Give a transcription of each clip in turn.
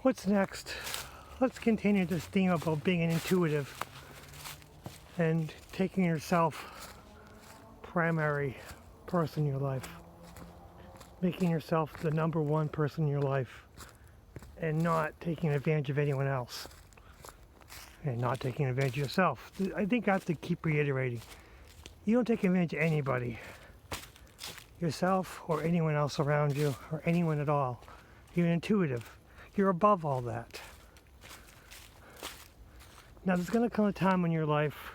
What's next? Let's continue this theme about being an intuitive and taking yourself primary person in your life. Making yourself the number one person in your life and not taking advantage of anyone else. And not taking advantage of yourself. I think I have to keep reiterating. You don't take advantage of anybody. Yourself or anyone else around you or anyone at all. You're intuitive. You're above all that. Now there's going to come a time in your life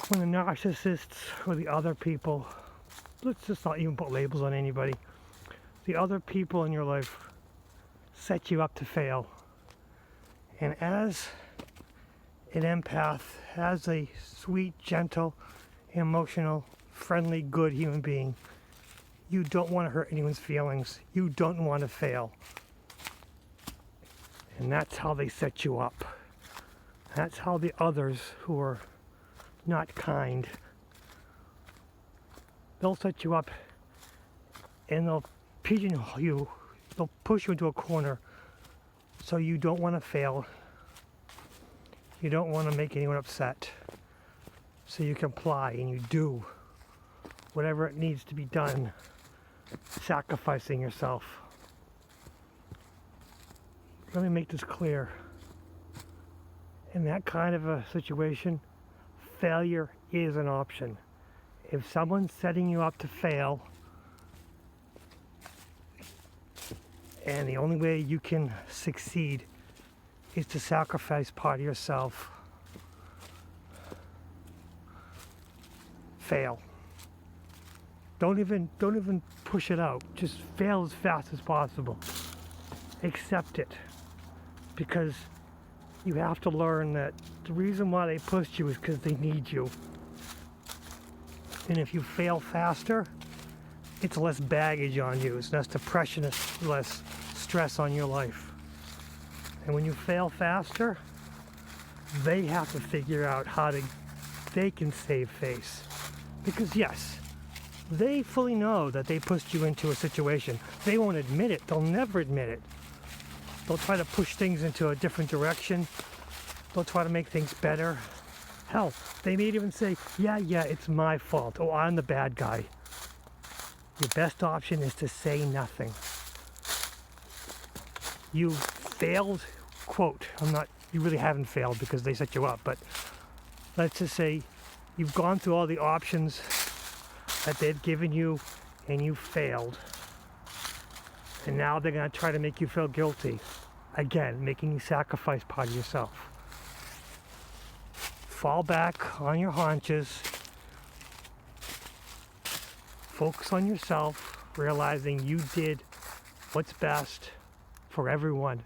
when the narcissists or the other people, let's just not even put labels on anybody, the other people in your life set you up to fail. And as an empath, as a sweet, gentle, emotional, friendly, good human being, you don't want to hurt anyone's feelings. You don't want to fail. And that's how they set you up. That's how the others who are not kind, they'll set you up and they'll pigeonhole you. They'll push you into a corner so you don't want to fail. You don't want to make anyone upset. So you comply and you do whatever it needs to be done, sacrificing yourself. Let me make this clear. In that kind of a situation, failure is an option. If someone's setting you up to fail, and the only way you can succeed is to sacrifice part of yourself, fail. Don't even push it out. Just fail as fast as possible. Accept it. Because you have to learn that the reason why they pushed you is because they need you. And if you fail faster, it's less baggage on you. It's less depression, it's less stress on your life. And when you fail faster, they have to figure out how they can save face. Because yes, they fully know that they pushed you into a situation. They won't admit it. They'll never admit it. They'll try to push things into a different direction. They'll try to make things better. Hell, they may even say, yeah, it's my fault. Oh, I'm the bad guy. Your best option is to say nothing. You failed, quote, you really haven't failed because they set you up, but let's just say you've gone through all the options that they've given you and you failed. And now they're going to try to make you feel guilty. Again, making you sacrifice part of yourself. Fall back on your haunches. Focus on yourself, realizing you did what's best for everyone.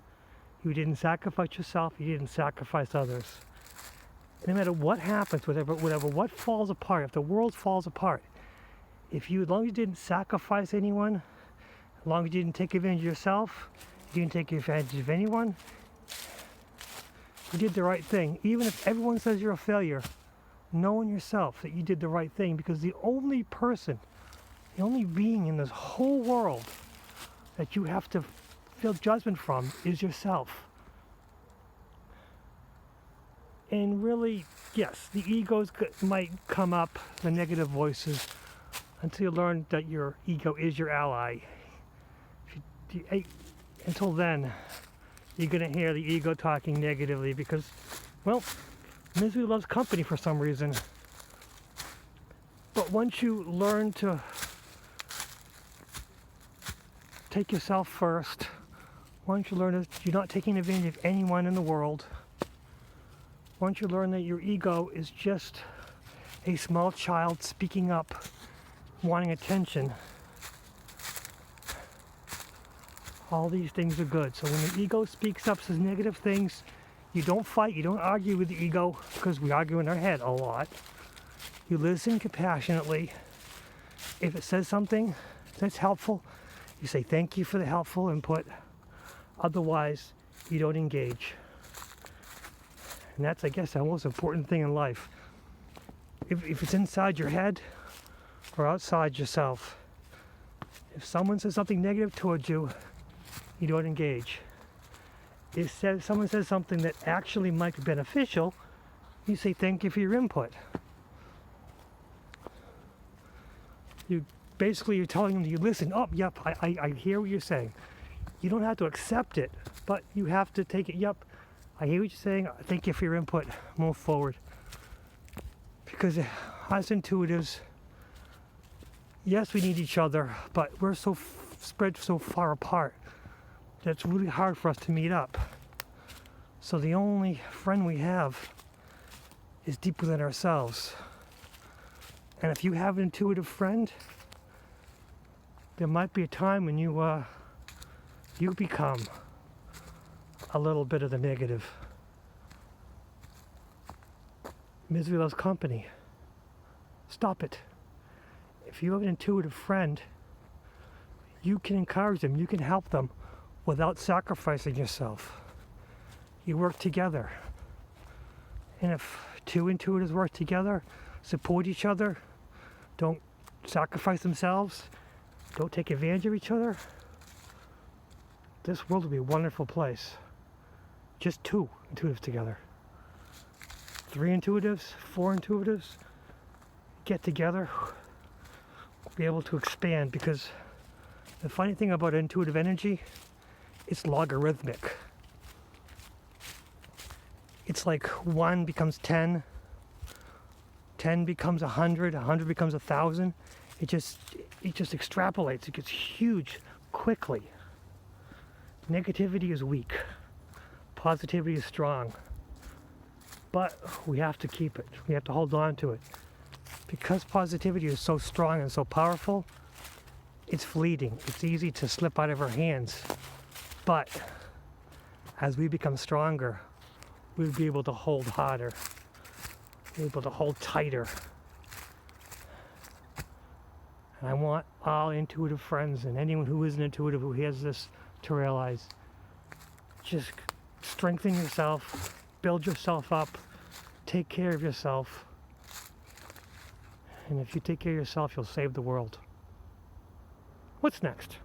You didn't sacrifice yourself, you didn't sacrifice others. And no matter what happens, what falls apart, if the world falls apart, as long as you didn't sacrifice anyone, as long as you didn't take advantage of yourself, you didn't take advantage of anyone, you did the right thing. Even if everyone says you're a failure, know in yourself that you did the right thing, because the only person, the only being in this whole world that you have to feel judgment from is yourself. And really, yes, the egos might come up, the negative voices, until you learn that your ego is your ally. Until then, you're going to hear the ego talking negatively because, well, misery loves company for some reason. But once you learn to take yourself first, once you learn that you're not taking advantage of anyone in the world, once you learn that your ego is just a small child speaking up, wanting attention, all these things are good. So when the ego speaks up, says negative things, you don't fight, you don't argue with the ego, because we argue in our head a lot. You listen compassionately. If it says something that's helpful, you say thank you for the helpful input. Otherwise, you don't engage. And that's, I guess, the most important thing in life. If it's inside your head or outside yourself, if someone says something negative towards you, you don't engage. If someone says something that actually might be beneficial, you say thank you for your input. You're telling them, you listen, oh, yep, I hear what you're saying. You don't have to accept it, but you have to take it, yep, I hear what you're saying, thank you for your input, move forward. Because as intuitives, yes, we need each other, but we're so spread so far apart that it's really hard for us to meet up. So the only friend we have is deep within ourselves. And if you have an intuitive friend, there might be a time when you become a little bit of the negative. Misery loves company. Stop it. If you have an intuitive friend, you can encourage them, you can help them without sacrificing yourself. You work together. And if two intuitives work together, support each other, don't sacrifice themselves, don't take advantage of each other, this world will be a wonderful place. Just two intuitives together. 3 intuitives, 4 intuitives, get together, be able to expand, because the funny thing about intuitive energy, it's logarithmic. It's like 1 becomes 10, 10 becomes 100, 100 becomes 1,000. It just extrapolates. It gets huge quickly. Negativity is weak. Positivity is strong. But we have to keep it. We have to hold on to it. Because positivity is so strong and so powerful, it's fleeting. It's easy to slip out of our hands. But as we become stronger, we'll be able to hold harder, be able to hold tighter. And I want all intuitive friends and anyone who isn't intuitive who hears this to realize, just strengthen yourself, build yourself up, take care of yourself. And if you take care of yourself, you'll save the world. What's next?